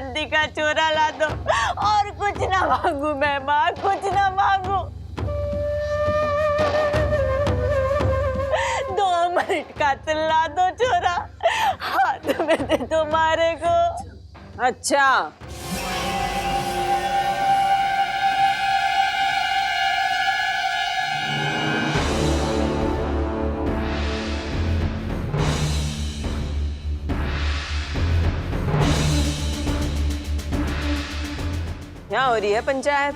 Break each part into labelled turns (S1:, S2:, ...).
S1: रसवंती का छोरा ला दो, और कुछ ना मांगू मैं माँ, कुछ ना मांगू। 2 मिनट का ला दो छोरा, हाथ में दे दो मारे को।
S2: अच्छा, क्या हो रही है पंचायत?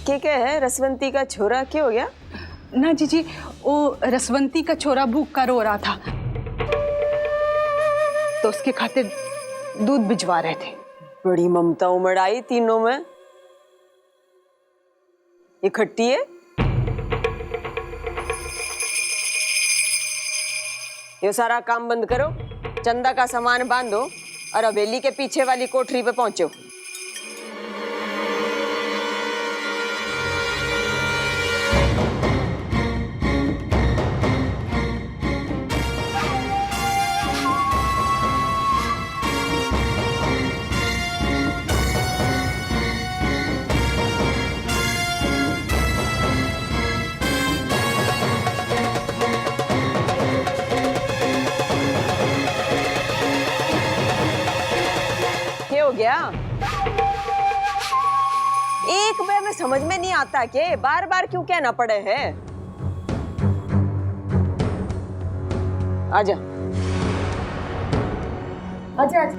S2: क्या है? रसवंती का छोरा क्या हो गया?
S3: ना जीजी, वो रसवंती का छोरा भूख का रो रहा था, तो उसके खातिर दूध भिजवा रहे थे।
S2: बड़ी ममता उमड़ आई तीनों में। ये खट्टी है? ये सारा काम बंद करो, चंदा का सामान बांधो और हवेली के पीछे वाली कोठरी पे पहुंचो। हो गया? एक बार में समझ में नहीं आता कि बार बार क्यों कहना पड़े है? आजा आजा आजा।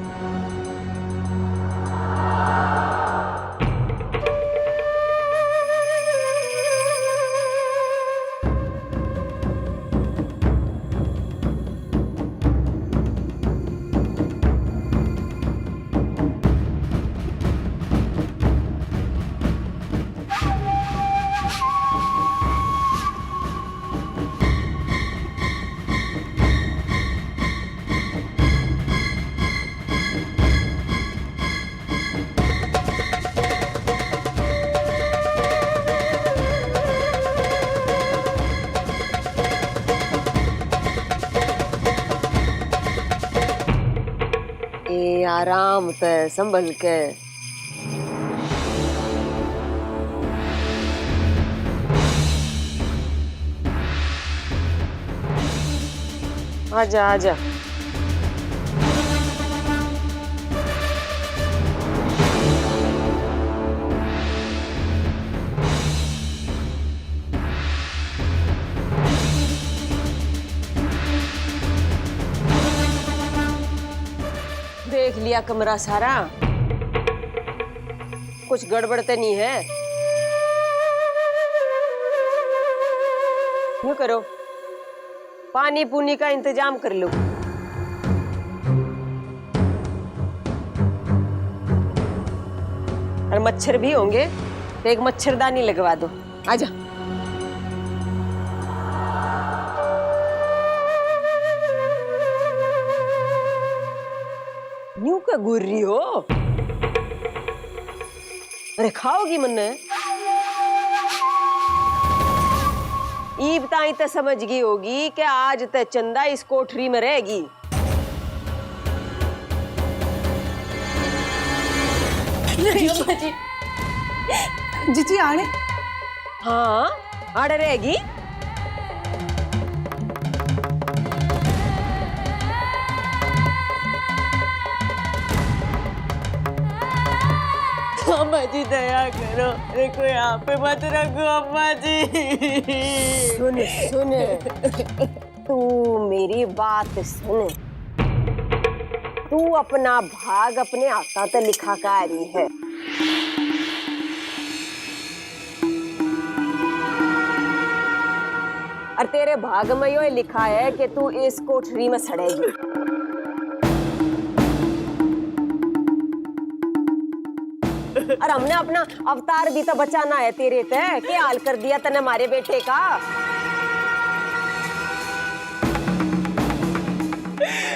S2: आराम से संभल के। आजा आजा। देख लिया कमरा सारा? कुछ गड़बड़ तो नहीं है? यूं करो, पानी पूनी का इंतजाम कर लो। और मच्छर भी होंगे तो एक मच्छरदानी लगवा दो। आजा। यूं का घूर रही हो? अरे खाओगी मन्ने? ईब ताई तो समझ गई होगी कि आज तक चंदा इस कोठरी में रहेगी।
S3: जीजी आड़े?
S2: हाँ आड़े रहेगी।
S1: अम्मा जी दया करो, अरे कोई यहाँ पे मत रखो अम्मा जी।
S2: सुन सुन, तू मेरी बात सुन। तू अपना भाग अपने आता तो लिखा का रही है। और तेरे भाग में यो लिखा है कि तू इस कोठरी में सड़ेगी। और हमने अपना अवतार भी तो बचाना है तेरे ते। क्या हाल कर दिया तने हमारे बेटे का?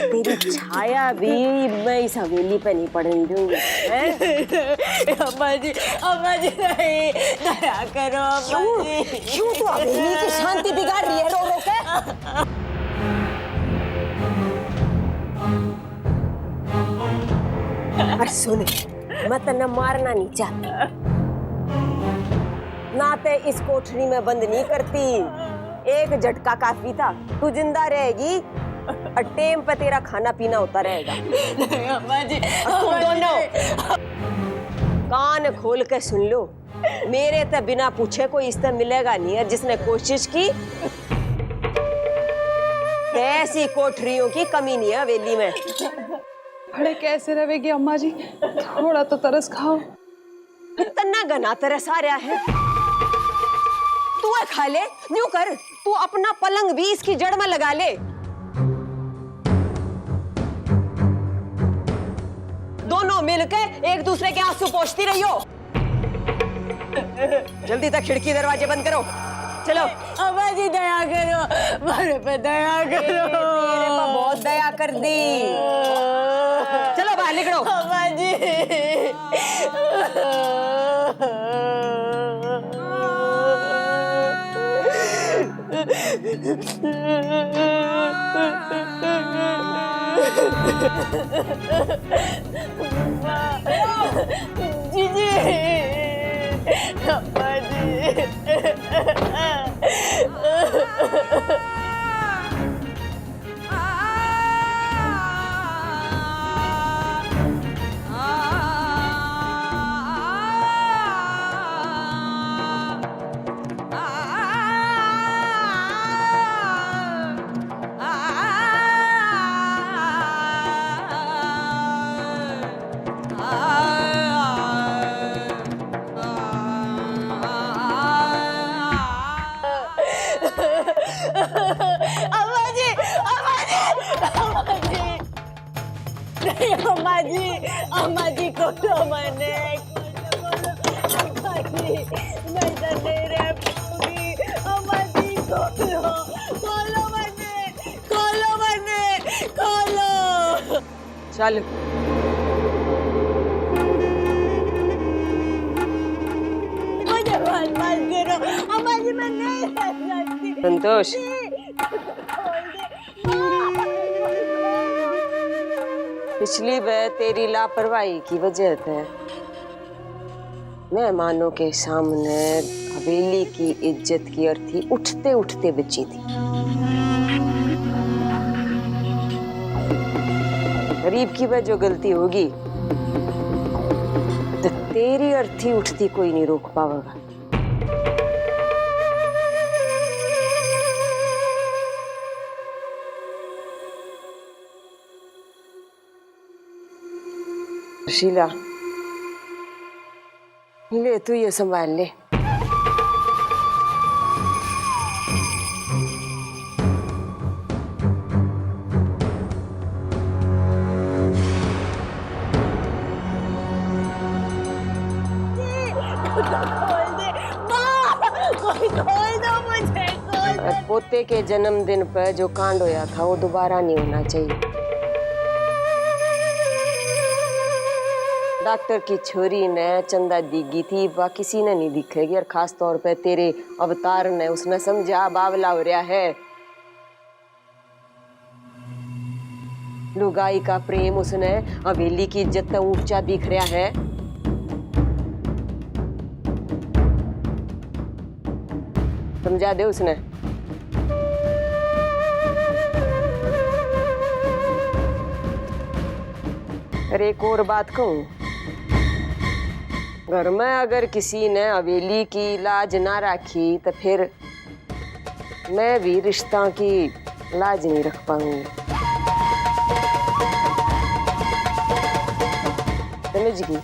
S2: तेरी छाया भी मैं इस हवेली पे नहीं पड़ने दूंगी।
S1: अम्मा जी नहीं, दया करो अम्मा जी।
S2: क्यों तू हवेली की शांति बिगाड़ रही है रो रो के? और सुन, मैं तन्ने मारना नहीं चाहती, ना ते इस कोठरी में बंद नहीं करती। एक झटका काफी था, तू जिंदा रहेगी और टेम पे तेरा खाना पीना होता रहेगा।
S1: नहीं अम्मा जी,
S2: और तुम दोनों कान खोल के सुन लो, मेरे ते बिना पूछे कोई इससे मिलेगा नहीं है। जिसने कोशिश की, ऐसी कोठरियों की कमी नहीं है हवेली में।
S3: बड़े कैसे रहेगी अम्मा जी, थोड़ा तो तरस खाओ।
S2: तन्ना गना तरस आ रहा है, तू है खा ले, न्यू कर, तू अपना पलंग भी इसकी जड़ में लगा ले। दोनों मिलके एक दूसरे के आंसू पोंछती रहियो। जल्दी तक खिड़की दरवाजे बंद करो, चलो।
S1: अम्मा जी दया करो, मेरे पे दया करो।
S2: तेरे पे बहुत दया कर दी, चलो बाहर निकलो।
S1: अम्मा जी जीजी, अम्मा जी। अम्मा जी, अम्मा जी, अम्मा जी, नहीं अम्मा जी, अम्मा जी को तो मैंने, अम्मा जी मैं तो नहीं रह पाऊंगी। अम्मा जी खोलो, खोलो मैंने, खोलो मैंने, खोलो।
S2: चल
S1: मुझे मत करो अम्मा जी, मैं नहीं रह सकती।
S2: संतोष, पिछली बार तेरी लापरवाही की वजह से मेहमानों के सामने हवेली की इज्जत की अर्थी उठते उठते बची थी। गरीब की वह जो गलती होगी तो तेरी अर्थी उठती कोई नहीं रोक पाएगा। शीला, ले तू ये संभाल ले।
S1: खोल दे माँ, कोई खोल दो मुझे, खोल दो।
S2: पोते के जन्मदिन पर जो कांड होया था वो दोबारा नहीं होना चाहिए। डॉक्टर की छोरी ने चंदा दीगी थी, वह किसी ने नहीं दिखेगी, और खास तौर पे तेरे अवतार ने, उसने समझा बावला हो रहा है। लुगाई का प्रेम उसने हवेली की इज्जत से ऊंचा दिख रहा है। समझा दे उसने। अरे एक और बात कहूं, घर में अगर किसी ने हवेली की लाज ना रखी तो फिर मैं भी रिश्ता की लाज नहीं रख पाऊंगी। समझ गई?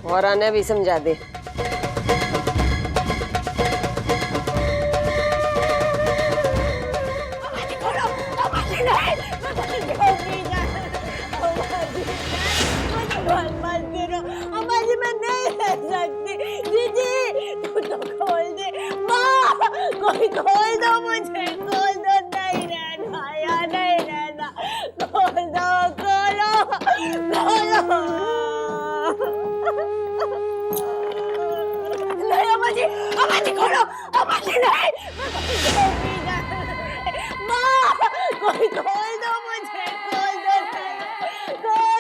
S2: और आने भी समझा दे।
S1: अम्मा जी मैं नहीं रह सकती। दीदी तू तो खोल दे माँ, कोई खोल दो मुझे, खोल दो। नहीं रहना यार, नहीं रहना, खोल दो, खोलो, खोलो। नहीं अम्मा जी खोलो, अम्मा जी नहीं, माँ कोई खोल दो मुझे, खोल दो, खोल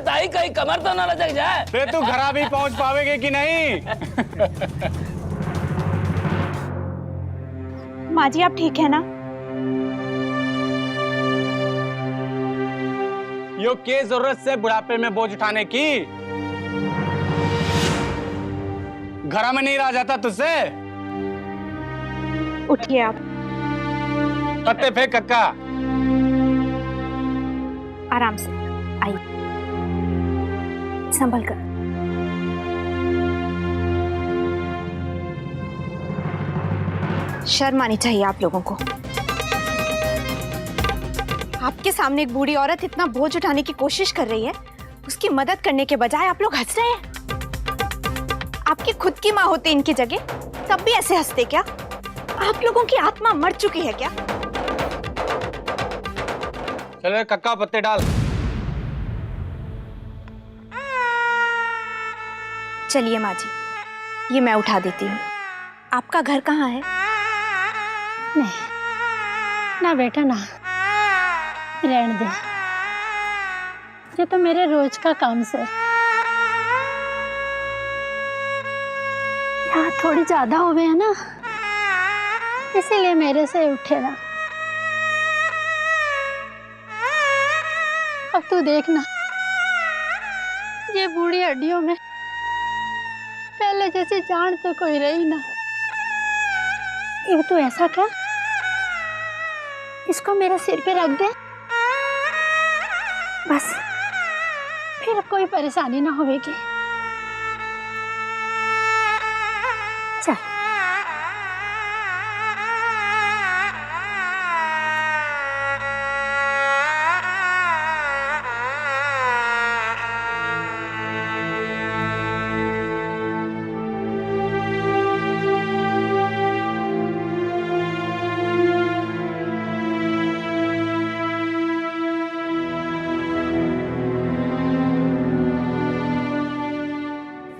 S4: ताई कहीं कमर तो ना लचक जाए।
S5: ते तू घरा भी पहुंच पावेगे कि नहीं?
S3: माँ जी आप ठीक है ना?
S5: यो के जरूरत से बुढ़ापे में बोझ उठाने की? घरा में नहीं रहा जाता तुझसे?
S3: उठिए आप।
S5: पत्ते फेंक कक्का।
S3: आराम से आइए, संभल कर। शर्म आनी चाहिए आप लोगों को। आपके सामने एक बूढ़ी औरत इतना बोझ उठाने की कोशिश कर रही है, उसकी मदद करने के बजाय आप लोग हंस रहे हैं। आपकी खुद की माँ होती इनकी जगह तब भी ऐसे हंसते क्या? आप लोगों की आत्मा मर चुकी है क्या?
S5: चले कक्का पत्ते डाल।
S3: चलिए माँ जी, ये मैं उठा देती हूँ। आपका घर कहाँ है?
S6: नहीं ना बेटा ना, रहने दे, ये तो मेरे रोज का काम से। यहाँ थोड़ी ज्यादा हो गया ना, इसीलिए मेरे से उठे ना। अब तू देखना, ये बूढ़ी हड्डियों में पहले जैसी जान तो कोई रही ना। ये तू ऐसा कर, इसको मेरे सिर पे रख दे, बस फिर कोई परेशानी ना होगी। चल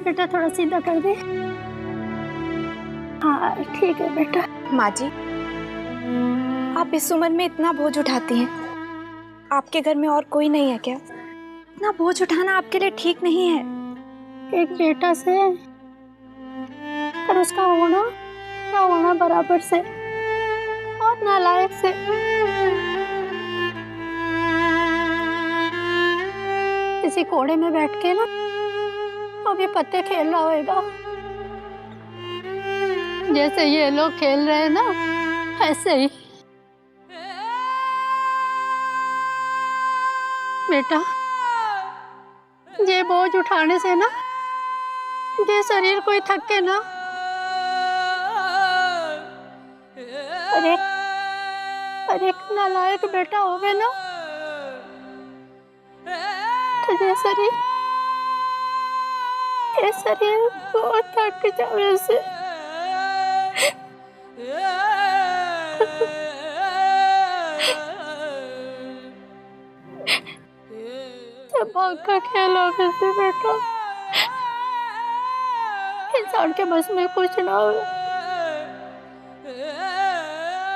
S6: बेटा, थोड़ा सीधा कर दे। हाँ ठीक है बेटा।
S3: माँ जी, आप इस उम्र में इतना बोझ उठाती हैं, आपके घर में और कोई नहीं है क्या? इतना बोझ उठाना आपके लिए ठीक नहीं है।
S6: एक बेटा से और उसका होना ना होना बराबर से और नालायक से। किसी कोड़े में बैठ के ना अभी पत्ते खेल रहा होगा, जैसे ये लोग खेल रहे हैं ना, ऐसे ही। बेटा, ये बोझ उठाने से ना ये शरीर कोई थके ना। अरे एक नालायक बेटा हो गए ना, तो ये शरीर बहुत थक जावे से। भाग का खेल हो गया बेटा, इंसान के बस में कुछ ना हो।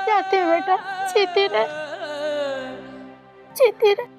S6: जाते बेटा, जीती रहे, जीती रहे।